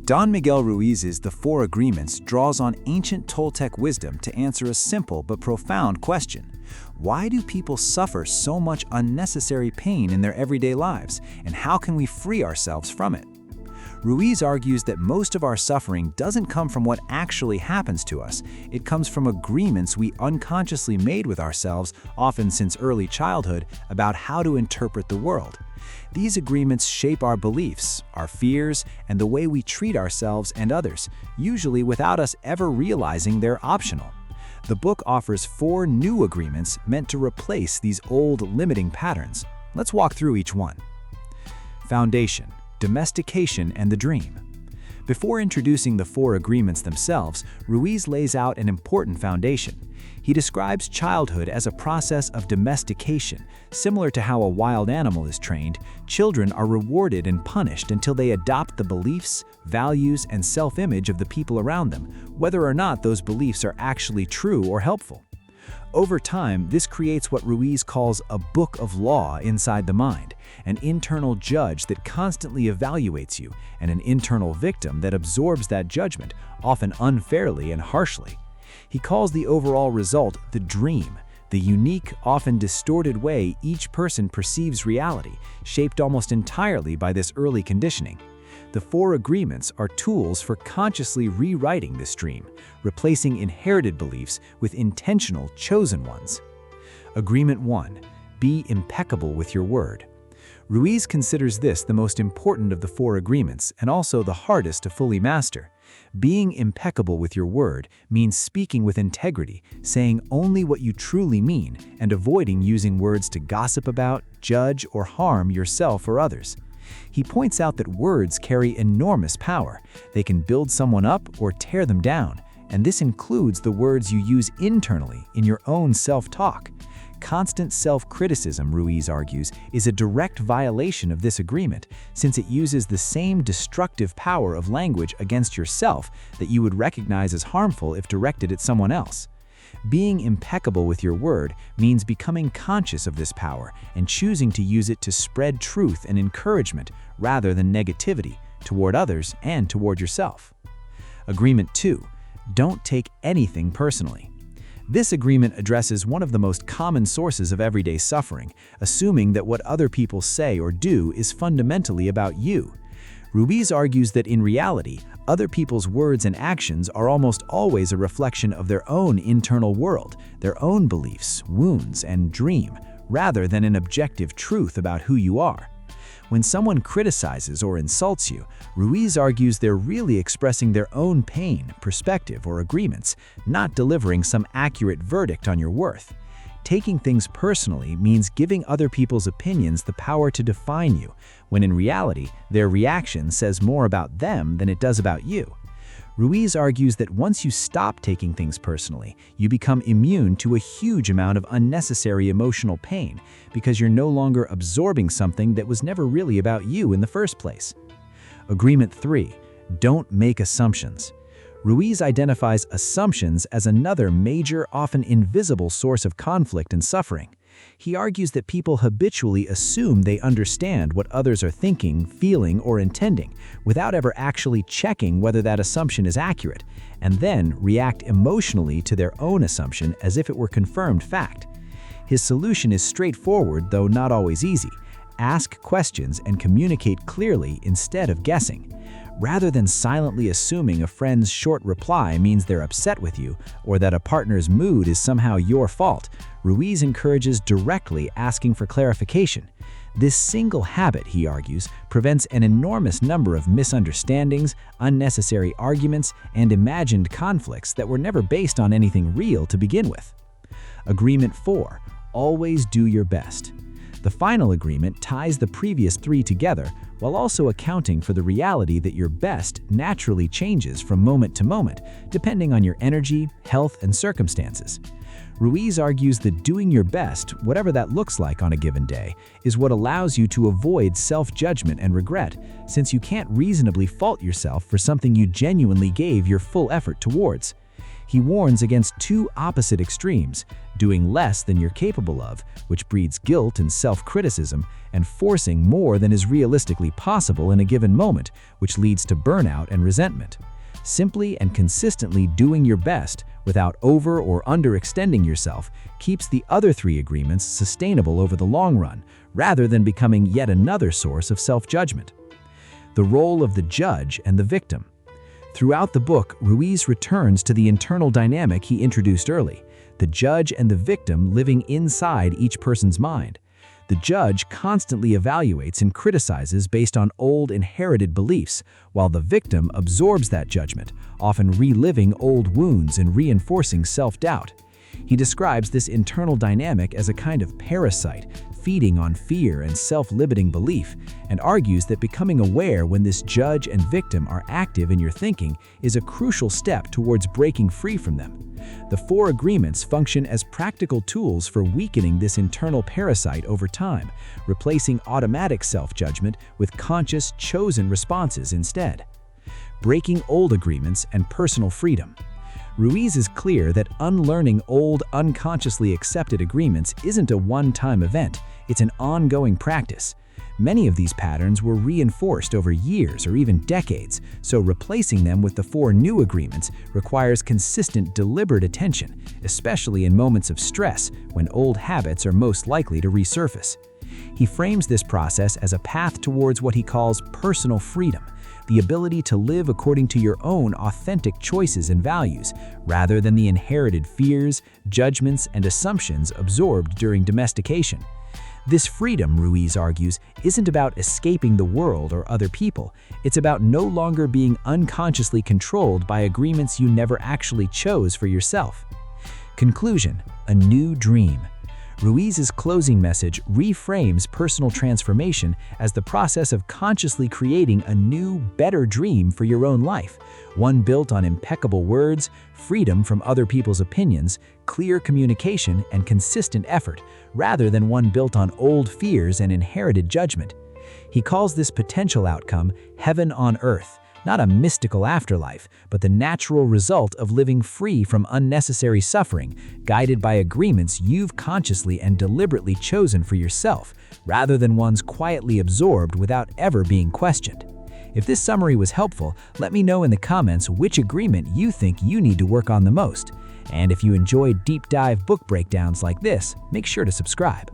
Don Miguel Ruiz's The Four Agreements draws on ancient Toltec wisdom to answer a simple but profound question. Why do people suffer so much unnecessary pain in their everyday lives, and how can we free ourselves from it? Ruiz argues that most of our suffering doesn't come from what actually happens to us. It comes from agreements we unconsciously made with ourselves, often since early childhood, about how to interpret the world. These agreements shape our beliefs, our fears, and the way we treat ourselves and others, usually without us ever realizing they're optional. The book offers 4 new agreements meant to replace these old limiting patterns. Let's walk through each one. Foundation, domestication, and the dream. Before introducing the 4 agreements themselves, Ruiz lays out an important foundation. He describes childhood as a process of domestication. Similar to how a wild animal is trained, children are rewarded and punished until they adopt the beliefs, values, and self-image of the people around them, whether or not those beliefs are actually true or helpful. Over time, this creates what Ruiz calls a book of law inside the mind, an internal judge that constantly evaluates you, and an internal victim that absorbs that judgment, often unfairly and harshly. He calls the overall result the dream, the unique, often distorted way each person perceives reality, shaped almost entirely by this early conditioning. The 4 agreements are tools for consciously rewriting this dream, replacing inherited beliefs with intentional, chosen ones. Agreement 1. Be impeccable with your word. Ruiz considers this the most important of the 4 agreements and also the hardest to fully master. Being impeccable with your word means speaking with integrity, saying only what you truly mean, and avoiding using words to gossip about, judge, or harm yourself or others. He points out that words carry enormous power. They can build someone up or tear them down, and this includes the words you use internally in your own self-talk. Constant self-criticism, Ruiz argues, is a direct violation of this agreement, since it uses the same destructive power of language against yourself that you would recognize as harmful if directed at someone else. Being impeccable with your word means becoming conscious of this power and choosing to use it to spread truth and encouragement rather than negativity toward others and toward yourself. Agreement 2. Don't take anything personally. This agreement addresses one of the most common sources of everyday suffering, assuming that what other people say or do is fundamentally about you. Ruiz argues that in reality, other people's words and actions are almost always a reflection of their own internal world, their own beliefs, wounds, and dream, rather than an objective truth about who you are. When someone criticizes or insults you, Ruiz argues they're really expressing their own pain, perspective, or agreements, not delivering some accurate verdict on your worth. Taking things personally means giving other people's opinions the power to define you, when in reality, their reaction says more about them than it does about you. Ruiz argues that once you stop taking things personally, you become immune to a huge amount of unnecessary emotional pain because you're no longer absorbing something that was never really about you in the first place. Agreement 3. Don't make assumptions. Ruiz identifies assumptions as another major, often invisible source of conflict and suffering. He argues that people habitually assume they understand what others are thinking, feeling, or intending, without ever actually checking whether that assumption is accurate, and then react emotionally to their own assumption as if it were confirmed fact. His solution is straightforward, though not always easy. Ask questions and communicate clearly instead of guessing. Rather than silently assuming a friend's short reply means they're upset with you, or that a partner's mood is somehow your fault, Ruiz encourages directly asking for clarification. This single habit, he argues, prevents an enormous number of misunderstandings, unnecessary arguments, and imagined conflicts that were never based on anything real to begin with. Agreement 4. Always do your best. The final agreement ties the previous 3 together while also accounting for the reality that your best naturally changes from moment to moment, depending on your energy, health, and circumstances. Ruiz argues that doing your best, whatever that looks like on a given day, is what allows you to avoid self-judgment and regret, since you can't reasonably fault yourself for something you genuinely gave your full effort towards. He warns against 2 opposite extremes: doing less than you're capable of, which breeds guilt and self-criticism, and forcing more than is realistically possible in a given moment, which leads to burnout and resentment. Simply and consistently doing your best without over or underextending yourself keeps the other 3 agreements sustainable over the long run, rather than becoming yet another source of self-judgment. The role of the judge and the victim. Throughout the book, Ruiz returns to the internal dynamic he introduced early, the judge and the victim living inside each person's mind. The judge constantly evaluates and criticizes based on old inherited beliefs, while the victim absorbs that judgment, often reliving old wounds and reinforcing self-doubt. He describes this internal dynamic as a kind of parasite, feeding on fear and self-limiting belief, and argues that becoming aware when this judge and victim are active in your thinking is a crucial step towards breaking free from them. The 4 agreements function as practical tools for weakening this internal parasite over time, replacing automatic self-judgment with conscious, chosen responses instead. Breaking old agreements and personal freedom. Ruiz is clear that unlearning old, unconsciously accepted agreements isn't a one-time event, it's an ongoing practice. Many of these patterns were reinforced over years or even decades, so replacing them with the 4 new agreements requires consistent, deliberate attention, especially in moments of stress when old habits are most likely to resurface. He frames this process as a path towards what he calls personal freedom, the ability to live according to your own authentic choices and values, rather than the inherited fears, judgments, and assumptions absorbed during domestication. This freedom, Ruiz argues, isn't about escaping the world or other people. It's about no longer being unconsciously controlled by agreements you never actually chose for yourself. Conclusion: a new dream. Ruiz's closing message reframes personal transformation as the process of consciously creating a new, better dream for your own life, one built on impeccable words, freedom from other people's opinions, clear communication, and consistent effort, rather than one built on old fears and inherited judgment. He calls this potential outcome heaven on earth, not a mystical afterlife, but the natural result of living free from unnecessary suffering, guided by agreements you've consciously and deliberately chosen for yourself, rather than ones quietly absorbed without ever being questioned. If this summary was helpful, let me know in the comments which agreement you think you need to work on the most. And if you enjoyed deep dive book breakdowns like this, make sure to subscribe.